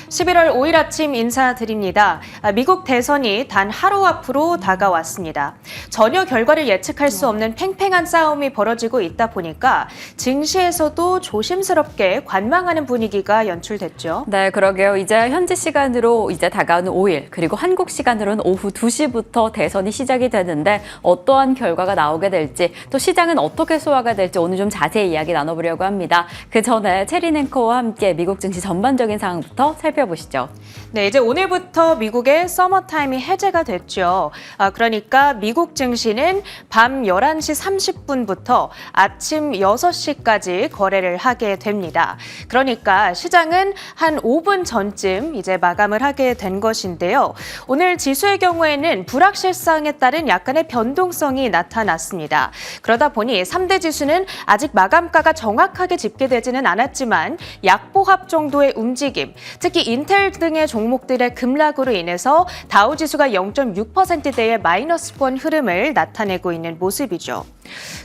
(11월 5일) 아침 인사드립니다. 미국 대선이 단 하루 앞으로 다가왔습니다. 전혀 결과를 예측할 수 없는 팽팽한 싸움이 벌어지고 있다 보니까 증시에서도 조심스럽게 관망하는 분위기가 연출됐죠. 네, 그러게요. 이제 현지 시간으로 이제 다가오는 5일, 그리고 한국 시간으로는 오후 2시부터 대선이 시작이 되는데 어떠한 결과가 나오게 될지, 또 시장은 어떻게 소화가 될지 오늘 좀 자세히 이야기 나눠보려고 합니다. 그 전에 체린 앵커와 함께 미국 증시 전반적인 상황부터 살펴보시죠. 네, 이제 오늘부터 미국의 서머타임이 해제가 됐죠. 그러니까 미국 증시는 밤 11시 30분부터 아침 6시까지 거래를 하게 됩니다. 그러니까 시장은 한 5분 전쯤 이제 마감을 하게 된 것인데요. 오늘 지수의 경우에는 불확실성에 따른 약간의 변동성이 나타났습니다. 그러다 보니 3대 지수는 아직 마감가가 정확하게 집계되지는 않았지만 약보합 정도의 움직임, 특히 인텔 등의 종목들의 급락으로 인해서 다우지수가 0.6%대의 마이너스권 흐름을 나타내고 있는 모습이죠.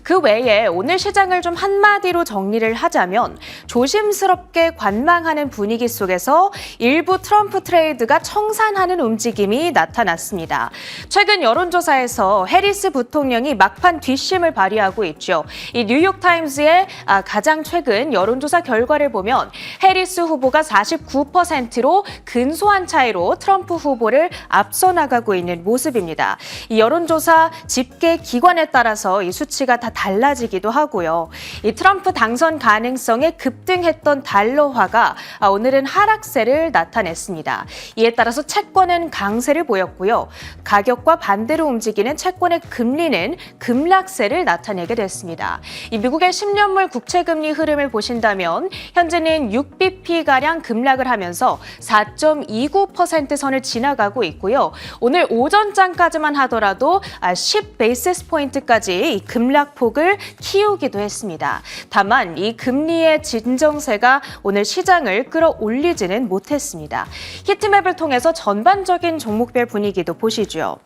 그 외에 오늘 시장을 좀 한마디로 정리를 하자면 조심스럽게 관망하는 분위기 속에서 일부 트럼프 트레이드가 청산하는 움직임이 나타났습니다. 최근 여론조사에서 해리스 부통령이 막판 뒷심을 발휘하고 있죠. 이 뉴욕타임스의 가장 최근 여론조사 결과를 보면 해리스 후보가 49%로 근소한 차이로 트럼프 후보를 앞서 나가고 있는 모습입니다. 이 여론조사 집계 기관에 따라서 이 수치가 다 달라지기도 하고요. 이 트럼프 당선 가능성에 급등했던 달러화가 오늘은 하락세를 나타냈습니다. 이에 따라서 채권은 강세를 보였고요. 가격과 반대로 움직이는 채권의 금리는 급락세를 나타내게 됐습니다. 이 미국의 10년물 국채금리 흐름을 보신다면 현재는 6bp가량 급락을 하면서 4.29% 선을 지나가고 있고요. 오늘 오전장까지만 하더라도 10베이시스 포인트까지 이 급락폭을 키우기도 했습니다. 다만 이 금리의 진정세가 오늘 시장을 끌어올리지는 못했습니다. 히트맵을 통해서 전반적인 종목별 분위기도 보시죠.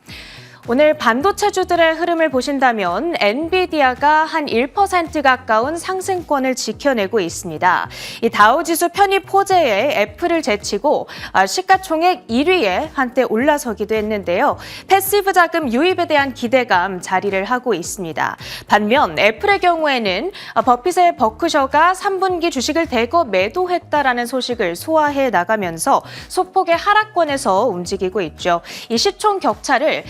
오늘 반도체주들의 흐름을 보신다면 엔비디아가 한 1% 가까운 상승권을 지켜내고 있습니다. 이 다우지수 편입 호재에 애플을 제치고 시가총액 1위에 한때 올라서기도 했는데요. 패시브 자금 유입에 대한 기대감 자리를 하고 있습니다. 반면 애플의 경우에는 버핏의 버크셔가 3분기 주식을 대거 매도했다라는 소식을 소화해 나가면서 소폭의 하락권에서 움직이고 있죠. 이 시총 격차를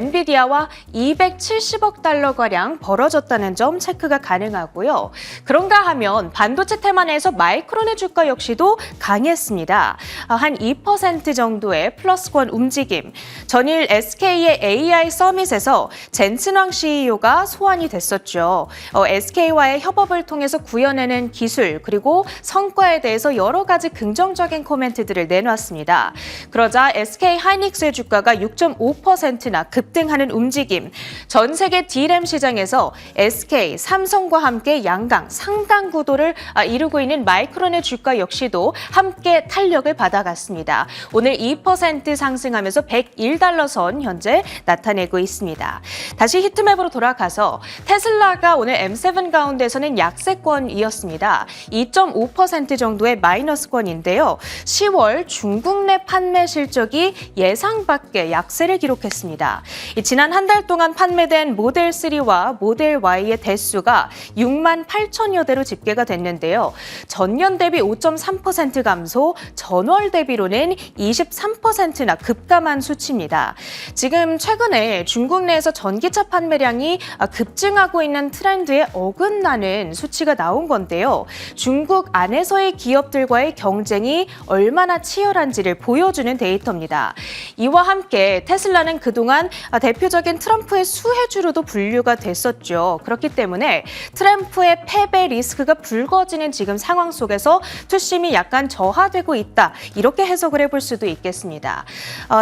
엔비디아와 270억 달러가량 벌어졌다는 점 체크가 가능하고요. 그런가 하면 반도체 테마 내에서 마이크론의 주가 역시도 강했습니다. 한 2% 정도의 플러스권 움직임. 전일 SK의 AI 서밋에서 젠슨왕 CEO가 소환이 됐었죠. SK와의 협업을 통해서 구현해낸 기술 그리고 성과에 대해서 여러 가지 긍정적인 코멘트들을 내놨습니다. 그러자 SK 하이닉스의 주가가 6.5%나 급등하는 움직임, 전 세계 D램 시장에서 SK, 삼성과 함께 양강, 상당 구도를 이루고 있는 마이크론의 주가 역시도 함께 탄력을 받아갔습니다. 오늘 2% 상승하면서 101달러 선 현재 나타내고 있습니다. 다시 히트맵으로 돌아가서 테슬라가 오늘 M7 가운데서는 약세권이었습니다. 2.5% 정도의 마이너스권인데요. 10월 중국 내 판매 실적이 예상 밖의 약세를 기록했습니다. 지난 한 달 동안 판매된 모델 3와 모델 Y의 대수가 6만 8천여 대로 집계가 됐는데요. 전년 대비 5.3% 감소, 전월 대비로는 23%나 급감한 수치입니다. 지금 최근에 중국 내에서 전기차 판매량이 급증하고 있는 트렌드에 어긋나는 수치가 나온 건데요. 중국 안에서의 기업들과의 경쟁이 얼마나 치열한지를 보여주는 데이터입니다. 이와 함께 테슬라는 그동안 대표적인 트럼프의 수혜주로도 분류가 됐었죠. 그렇기 때문에 트럼프의 패배 리스크가 불거지는 지금 상황 속에서 투심이 약간 저하되고 있다. 이렇게 해석을 해볼 수도 있겠습니다.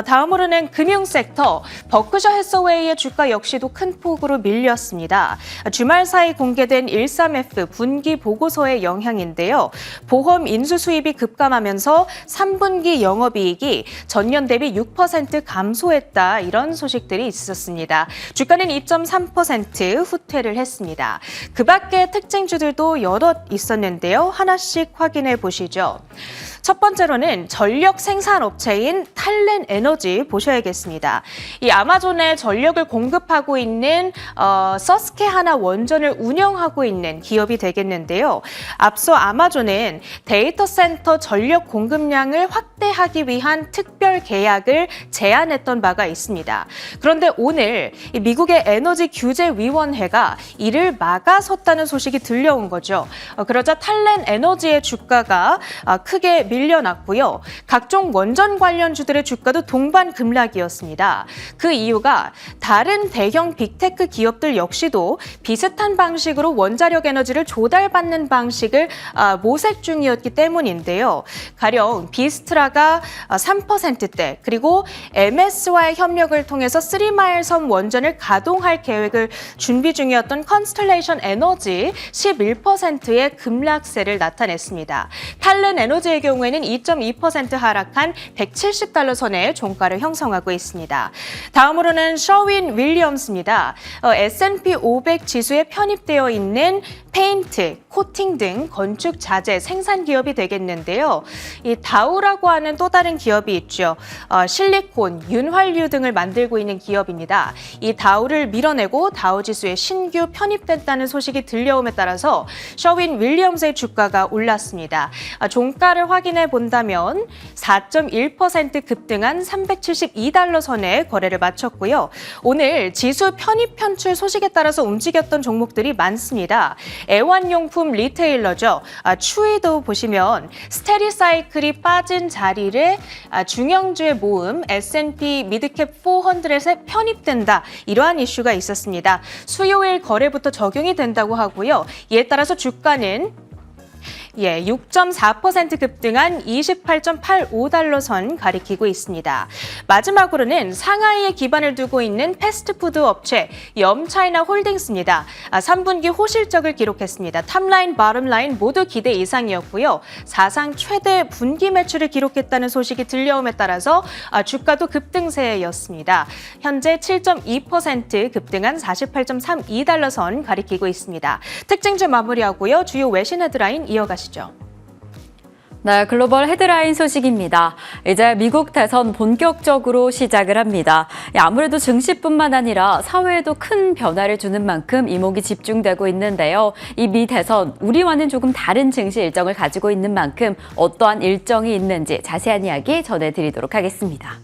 다음으로는 금융 섹터, 버크셔 해서웨이의 주가 역시도 큰 폭으로 밀렸습니다. 주말 사이 공개된 13F 분기 보고서의 영향인데요. 보험 인수 수입이 급감하면서 3분기 영업이익이 전년 대비 6% 감소했다. 이런 소식 종목들이 있었습니다. 주가는 2.3% 후퇴를 했습니다. 그 밖에 특징주들도 여럿 있었는데요. 하나씩 확인해 보시죠. 첫 번째로는 전력 생산업체인 탈렌 에너지 보셔야겠습니다. 이 아마존에 전력을 공급하고 있는 서스케하나 원전을 운영하고 있는 기업이 되겠는데요. 앞서 아마존은 데이터 센터 전력 공급량을 확대하기 위한 특별 계약을 제안했던 바가 있습니다. 그런데 오늘 미국의 에너지 규제위원회가 이를 막아섰다는 소식이 들려온 거죠. 그러자 탈렌 에너지의 주가가 크게 밀려났고요. 각종 원전 관련주들의 주가도 동반 급락이었습니다. 그 이유가 다른 대형 빅테크 기업들 역시도 비슷한 방식으로 원자력 에너지를 조달받는 방식을 모색 중이었기 때문인데요. 가령 비스트라가 3%대 그리고 MS와의 협력을 통해서 3마일 섬 원전을 가동할 계획을 준비 중이었던 컨스텔레이션 에너지 11%의 급락세를 나타냈습니다. 탈렌 에너지의 경우에는 2.2% 하락한 170달러 선의 종가를 형성하고 있습니다. 다음으로는 셔윈 윌리엄스입니다. S&P 500 지수에 편입되어 있는 페인트, 코팅 등 건축 자재 생산 기업이 되겠는데요. 이 다우라고 하는 또 다른 기업이 있죠. 실리콘, 윤활유 등을 만들고 있는 기업입니다. 이 다우를 밀어내고 다우 지수에 신규 편입됐다는 소식이 들려옴에 따라서 셔윈 윌리엄스의 주가가 올랐습니다. 종가를 확인해 본다면 4.1% 급등한 372달러 선에 거래를 마쳤고요. 오늘 지수 편입 편출 소식에 따라서 움직였던 종목들이 많습니다. 애완용품 리테일러죠. 추이도 보시면 스테리사이클이 빠진 자리를 중형주의 모음 S&P 미드캡 400에 편입된다. 이러한 이슈가 있었습니다. 수요일 거래부터 적용이 된다고 하고요. 이에 따라서 주가는 6.4% 급등한 28.85달러 선 가리키고 있습니다. 마지막으로는 상하이에 기반을 두고 있는 패스트푸드 업체 염차이나 홀딩스입니다. 3분기 호실적을 기록했습니다. 탑라인, 바텀라인 모두 기대 이상이었고요. 사상 최대 분기 매출을 기록했다는 소식이 들려옴에 따라서 주가도 급등세였습니다. 현재 7.2% 급등한 48.32달러 선 가리키고 있습니다. 특징주 마무리하고요. 주요 외신 헤드라인 이어가시죠. 네, 글로벌 헤드라인 소식입니다. 이제 미국 대선 본격적으로 시작을 합니다. 아무래도 증시뿐만 아니라 사회에도 큰 변화를 주는 만큼 이목이 집중되고 있는데요. 이 미 대선, 우리와는 조금 다른 증시 일정을 가지고 있는 만큼 어떠한 일정이 있는지 자세한 이야기 전해드리도록 하겠습니다.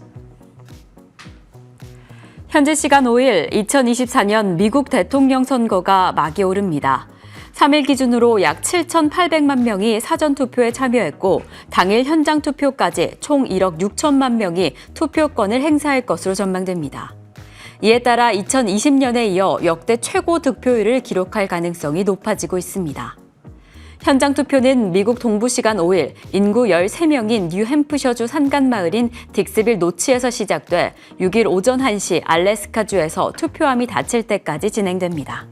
현재 시간 5일 2024년 미국 대통령 선거가 막이 오릅니다. 3일 기준으로 약 7,800만 명이 사전투표에 참여했고 당일 현장 투표까지 총 1억 6천만 명이 투표권을 행사할 것으로 전망됩니다. 이에 따라 2020년에 이어 역대 최고 득표율을 기록할 가능성이 높아지고 있습니다. 현장 투표는 미국 동부 시간 5일 인구 13명인 뉴햄프셔주 산간마을인 딕스빌 노치에서 시작돼 6일 오전 1시 알래스카주에서 투표함이 닫힐 때까지 진행됩니다.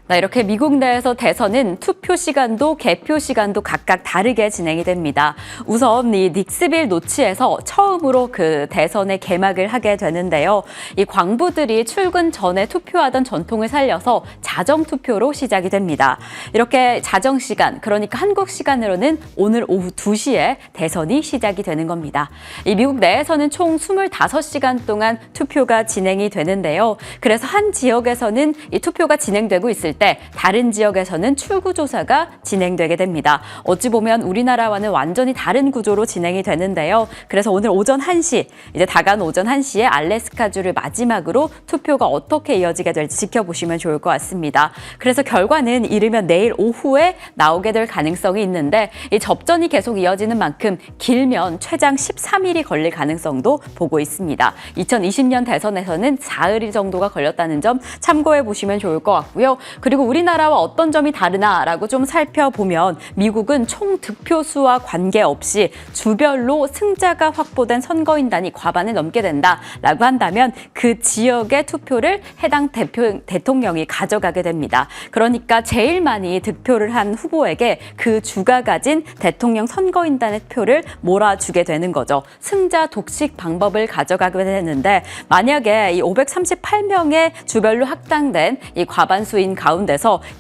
이렇게 미국 내에서 대선은 투표 시간도 개표 시간도 각각 다르게 진행이 됩니다. 우선 이 닉스빌 노치에서 처음으로 그 대선의 개막을 하게 되는데요. 이 광부들이 출근 전에 투표하던 전통을 살려서 자정 투표로 시작이 됩니다. 이렇게 자정 시간, 그러니까 한국 시간으로는 오늘 오후 2시에 대선이 시작이 되는 겁니다. 이 미국 내에서는 총 25시간 동안 투표가 진행이 되는데요. 그래서 한 지역에서는 이 투표가 진행되고 있을 때 다른 지역에서는 출구조사가 진행되게 됩니다. 어찌 보면 우리나라와는 완전히 다른 구조로 진행이 되는데요. 그래서 오늘 오전 1시, 이제 다가온 오전 1시에 알래스카주를 마지막으로 투표가 어떻게 이어지게 될지 지켜보시면 좋을 것 같습니다. 그래서 결과는 이르면 내일 오후에 나오게 될 가능성이 있는데 이 접전이 계속 이어지는 만큼 길면 최장 13일이 걸릴 가능성도 보고 있습니다. 2020년 대선에서는 4일 정도가 걸렸다는 점 참고해 보시면 좋을 것 같고요. 그리고 우리나라와 어떤 점이 다르나라고 좀 살펴보면 미국은 총 득표수와 관계없이 주별로 승자가 확보된 선거인단이 과반을 넘게 된다라고 한다면 그 지역의 투표를 해당 대통령이 가져가게 됩니다. 그러니까 제일 많이 득표를 한 후보에게 그 주가 가진 대통령 선거인단의 표를 몰아주게 되는 거죠. 승자 독식 방법을 가져가게 되는데 만약에 이 538명의 주별로 확당된 이 과반수인 가운데서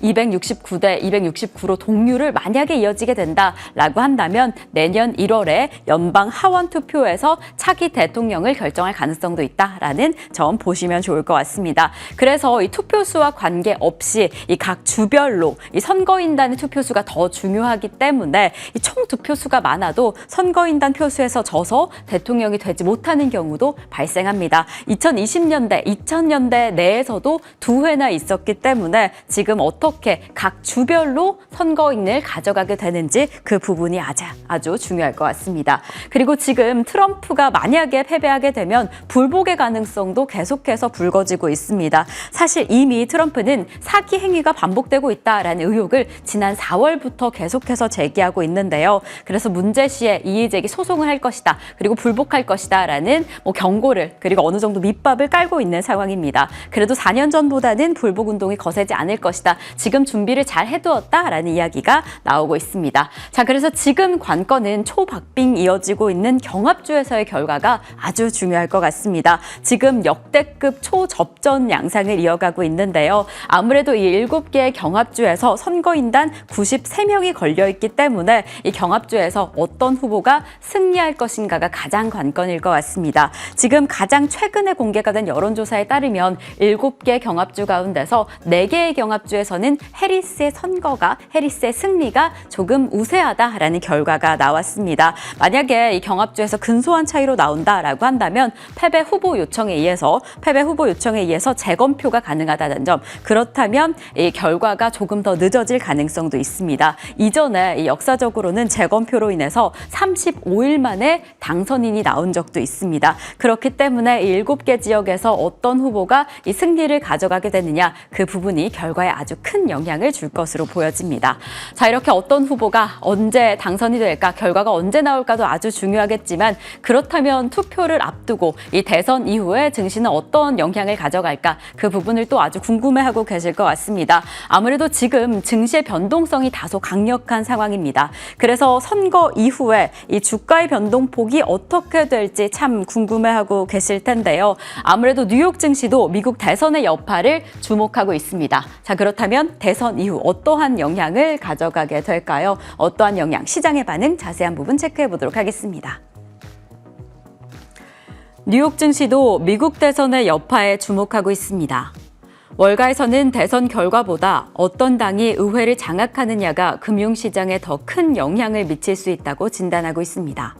269대 269로 동률을 만약에 이어지게 된다라고 한다면 내년 1월에 연방 하원 투표에서 차기 대통령을 결정할 가능성도 있다라는 점 보시면 좋을 것 같습니다. 그래서 이 투표수와 관계없이 이 각 주별로 이 선거인단의 투표수가 더 중요하기 때문에 이 총 득표수가 많아도 선거인단 표수에서 져서 대통령이 되지 못하는 경우도 발생합니다. 2020년대, 2000년대 내에서도 2회나 있었기 때문에 지금 어떻게 각 주별로 선거인을 가져가게 되는지 그 부분이 아주 중요할 것 같습니다. 그리고 지금 트럼프가 만약에 패배하게 되면 불복의 가능성도 계속해서 불거지고 있습니다. 사실 이미 트럼프는 사기 행위가 반복되고 있다라는 의혹을 지난 4월부터 계속해서 제기하고 있는데요. 그래서 문제시에 이의제기 소송을 할 것이다. 그리고 불복할 것이다라는 경고를 그리고 어느 정도 밑밥을 깔고 있는 상황입니다. 그래도 4년 전보다는 불복 운동이 거세지 않을 것이다. 지금 준비를 잘 해두었다라는 이야기가 나오고 있습니다. 자, 그래서 지금 관건은 초박빙 이어지고 있는 경합주에서의 결과가 아주 중요할 것 같습니다. 지금 역대급 초접전 양상을 이어가고 있는데요. 아무래도 이 7개의 경합주에서 선거인단 93명이 걸려있기 때문에 이 경합주에서 어떤 후보가 승리할 것인가가 가장 관건일 것 같습니다. 지금 가장 최근에 공개가 된 여론조사에 따르면 7개 경합주 가운데서 4개의 경합주에서는 해리스의 승리가 조금 우세하다라는 결과가 나왔습니다. 만약에 이 경합주에서 근소한 차이로 나온다라고 한다면 패배 후보 요청에 의해서 재검표가 가능하다는 점, 그렇다면 이 결과가 조금 더 늦어질 가능성도 있습니다. 이전에 역사적으로는 재검표로 인해서 35일 만에 당선인이 나온 적도 있습니다. 그렇기 때문에 이 7개 지역에서 어떤 후보가 이 승리를 가져가게 되느냐, 그 부분이 결과에 아주 큰 영향을 줄 것으로 보여집니다. 자, 이렇게 어떤 후보가 언제 당선이 될까, 결과가 언제 나올까도 아주 중요하겠지만, 그렇다면 투표를 앞두고 이 대선 이후에 증시는 어떤 영향을 가져갈까, 그 부분을 또 아주 궁금해하고 계실 것 같습니다. 아무래도 지금 증시의 변동성이 다소 강력한 상황입니다. 그래서 선거 이후에 이 주가의 변동폭이 어떻게 될지 참 궁금해하고 계실 텐데요. 아무래도 뉴욕 증시도 미국 대선의 여파를 주목하고 있습니다. 자, 그렇다면 대선 이후 어떠한 영향을 가져가게 될까요? 어떠한 영향, 시장의 반응 자세한 부분 체크해 보도록 하겠습니다. 뉴욕 증시도 미국 대선의 여파에 주목하고 있습니다. 월가에서는 대선 결과보다 어떤 당이 의회를 장악하느냐가 금융시장에 더 큰 영향을 미칠 수 있다고 진단하고 있습니다.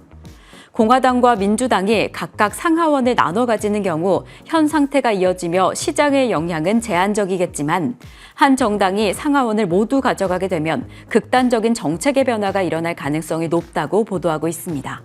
공화당과 민주당이 각각 상하원을 나눠 가지는 경우 현 상태가 이어지며 시장의 영향은 제한적이겠지만, 한 정당이 상하원을 모두 가져가게 되면 극단적인 정책의 변화가 일어날 가능성이 높다고 보도하고 있습니다.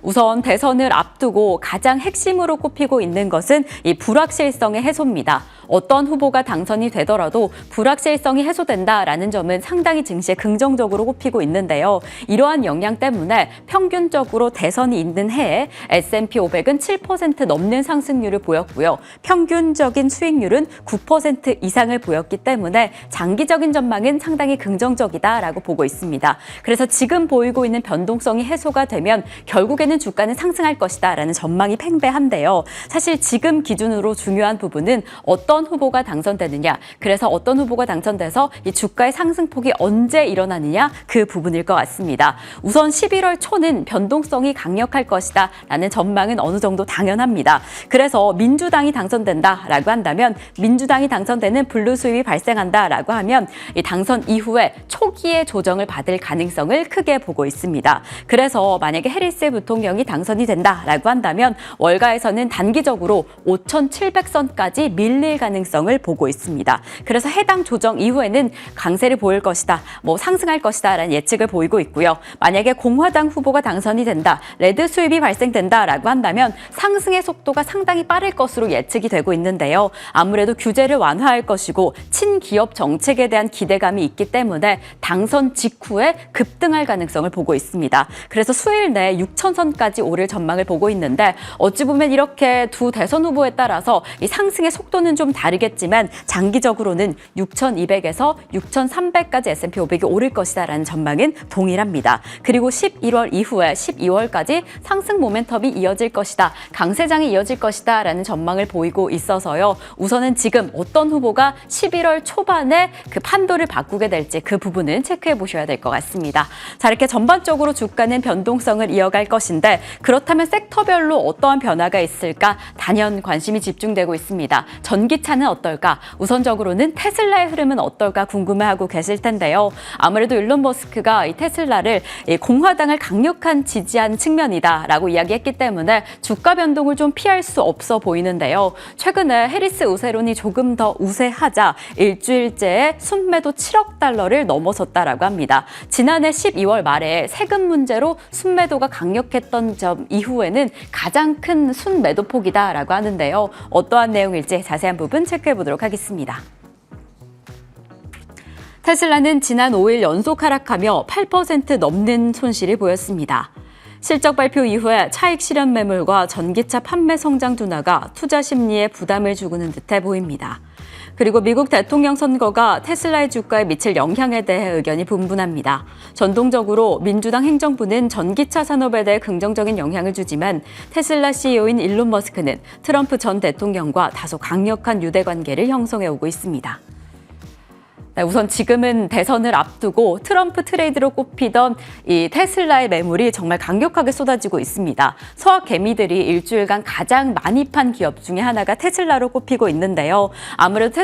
우선 대선을 앞두고 가장 핵심으로 꼽히고 있는 것은 이 불확실성의 해소입니다. 어떤 후보가 당선이 되더라도 불확실성이 해소된다라는 점은 상당히 증시에 긍정적으로 꼽히고 있는데요. 이러한 영향 때문에 평균적으로 대선이 있는 해에 S&P 500은 7% 넘는 상승률을 보였고요. 평균적인 수익률은 9% 이상을 보였기 때문에 장기적인 전망은 상당히 긍정적이다라고 보고 있습니다. 그래서 지금 보이고 있는 변동성이 해소가 되면 결국에는 주가는 상승할 것이다라는 전망이 팽배한데요. 사실 지금 기준으로 중요한 부분은 어떤 후보가 당선되느냐, 그래서 어떤 후보가 당선돼서 이 주가의 상승폭이 언제 일어나느냐, 그 부분일 것 같습니다. 우선 11월 초는 변동성이 강력할 것이다 라는 전망은 어느 정도 당연합니다. 그래서 민주당이 당선된다라고 한다면, 민주당이 당선되는 블루 수입이 발생한다라고 하면 이 당선 이후에 초기에 조정을 받을 가능성을 크게 보고 있습니다. 그래서 만약에 해리스 부통령이 대통령이 당선이 된다라고 한다면 월가에서는 단기적으로 5,700선까지 밀릴 가능성을 보고 있습니다. 그래서 해당 조정 이후에는 강세를 보일 것이다, 상승할 것이다라는 예측을 보이고 있고요. 만약에 공화당 후보가 당선이 된다, 레드 수입이 발생된다라고 한다면 상승의 속도가 상당히 빠를 것으로 예측이 되고 있는데요. 아무래도 규제를 완화할 것이고 친기업 정책에 대한 기대감이 있기 때문에 당선 직후에 급등할 가능성을 보고 있습니다. 그래서 수일 내에 6,000선까지 오를 전망을 보고 있는데 어찌 보면 이렇게 두 대선 후보에 따라서 이 상승의 속도는 좀 다르겠지만 장기적으로는 6,200에서 6,300까지 S&P 500이 오를 것이다라는 전망은 동일합니다. 그리고 11월 이후에 12월까지 상승 모멘텀이 이어질 것이다, 강세장이 이어질 것이다라는 전망을 보이고 있어서요. 우선은 지금 어떤 후보가 11월 초반에 그 판도를 바꾸게 될지 그 부분은 체크해 보셔야 될 것 같습니다. 자, 이렇게 전반적으로 주가는 변동성을 이어갈 것인데 그렇다면 섹터별로 어떠한 변화가 있을까 단연 관심이 집중되고 있습니다. 전기차는 어떨까? 우선적으로는 테슬라의 흐름은 어떨까 궁금해하고 계실 텐데요. 아무래도 일론 머스크가 이 테슬라를 공화당을 강력한 지지한 측면이다라고 이야기했기 때문에 주가 변동을 좀 피할 수 없어 보이는데요. 최근에 해리스 우세론이 조금 더 우세하자 일주일째에 순매도 7억 달러를 넘어섰다라고 합니다. 지난해 12월 말에 세금 문제로 순매도가 강력했던 점 이후에는 가장 큰 순매도 폭이다라고 하는데요. 어떠한 내용일지 자세한 부분 체크해 보도록 하겠습니다. 테슬라는 지난 5일 연속 하락하며 8% 넘는 손실을 보였습니다. 실적 발표 이후에 차익 실현 매물과 전기차 판매 성장 둔화가 투자 심리에 부담을 주고는 듯해 보입니다. 그리고 미국 대통령 선거가 테슬라의 주가에 미칠 영향에 대해 의견이 분분합니다. 전통적으로 민주당 행정부는 전기차 산업에 대해 긍정적인 영향을 주지만 테슬라 CEO인 일론 머스크는 트럼프 전 대통령과 다소 강력한 유대 관계를 형성해오고 있습니다. 우선 지금은 대선을 앞두고 트럼프 트레이드로 꼽히던 이 테슬라의 매물이 정말 강력하게 쏟아지고 있습니다. 서학 개미들이 일주일간 가장 많이 판 기업 중에 하나가 테슬라로 꼽히고 있는데요. 아무래도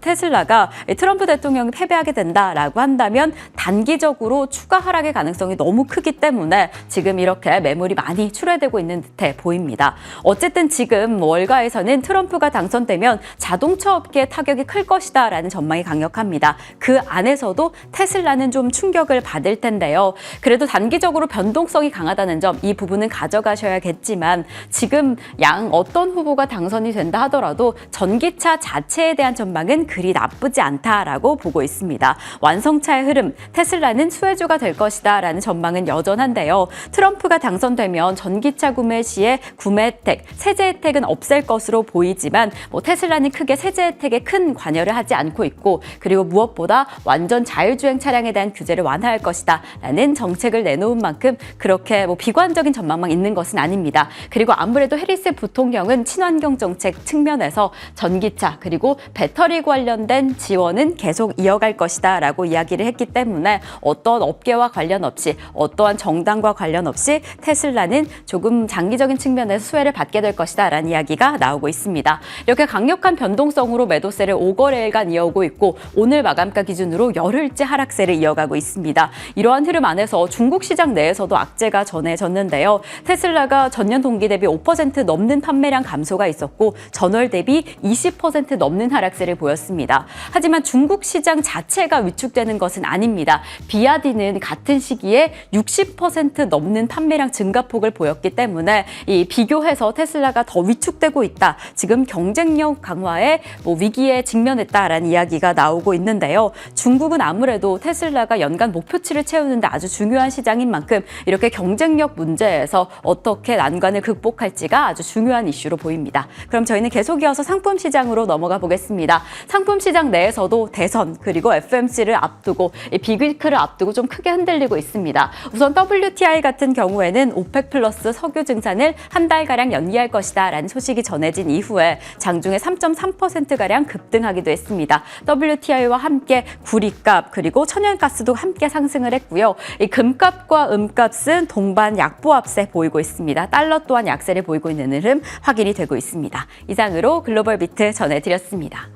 테슬라가 트럼프 대통령이 패배하게 된다라고 한다면 단기적으로 추가 하락의 가능성이 너무 크기 때문에 지금 이렇게 매물이 많이 출회되고 있는 듯해 보입니다. 어쨌든 지금 월가에서는 트럼프가 당선되면 자동차 업계에 타격이 클 것이다라는 전망이 강력합니다. 그 안에서도 테슬라는 좀 충격을 받을 텐데요. 그래도 단기적으로 변동성이 강하다는 점, 이 부분은 가져가셔야겠지만 지금 양 어떤 후보가 당선이 된다 하더라도 전기차 자체에 대한 전망은 그리 나쁘지 않다라고 보고 있습니다. 완성차의 흐름, 테슬라는 수혜주가 될 것이다라는 전망은 여전한데요. 트럼프가 당선되면 전기차 구매 시에 구매 혜택, 세제 혜택은 없앨 것으로 보이지만 테슬라는 크게 세제 혜택에 큰 관여를 하지 않고 있고, 그리고 무엇보다 완전 자율주행 차량에 대한 규제를 완화할 것이다 라는 정책을 내놓은 만큼 그렇게 비관적인 전망만 있는 것은 아닙니다. 그리고 아무래도 해리스 부통령은 친환경 정책 측면에서 전기차 그리고 배터리 관련된 지원은 계속 이어갈 것이다 라고 이야기를 했기 때문에 어떤 업계와 관련 없이, 어떠한 정당과 관련 없이 테슬라는 조금 장기적인 측면에서 수혜를 받게 될 것이다 라는 이야기가 나오고 있습니다. 이렇게 강력한 변동성으로 매도세를 5거래일간 이어오고 있고, 오늘 마감가 기준으로 열흘째 하락세를 이어가고 있습니다. 이러한 흐름 안에서 중국 시장 내에서도 악재가 전해졌는데요. 테슬라가 전년 동기 대비 5% 넘는 판매량 감소가 있었고 전월 대비 20% 넘는 하락세를 보였습니다. 하지만 중국 시장 자체가 위축되는 것은 아닙니다. 비아디는 같은 시기에 60% 넘는 판매량 증가폭을 보였기 때문에 비교해서 테슬라가 더 위축되고 있다. 지금 경쟁력 강화에 위기에 직면했다라는 이야기가 나오고 있는데요. 중국은 아무래도 테슬라가 연간 목표치를 채우는데 아주 중요한 시장인 만큼 이렇게 경쟁력 문제에서 어떻게 난관을 극복할지가 아주 중요한 이슈로 보입니다. 그럼 저희는 계속 이어서 상품 시장으로 넘어가 보겠습니다. 상품 시장 내에서도 대선 그리고 FOMC를 앞두고 빅위크를 앞두고 좀 크게 흔들리고 있습니다. 우선 WTI 같은 경우에는 오펙 플러스 석유 증산을 한 달가량 연기할 것이다 라는 소식이 전해진 이후에 장중에 3.3%가량 급등하기도 했습니다. WTI와 함께 구리값 그리고 천연가스도 함께 상승을 했고요. 이 금값과 음값은 동반 약보합세 보이고 있습니다. 달러 또한 약세를 보이고 있는 흐름 확인이 되고 있습니다. 이상으로 글로벌 비트 전해드렸습니다.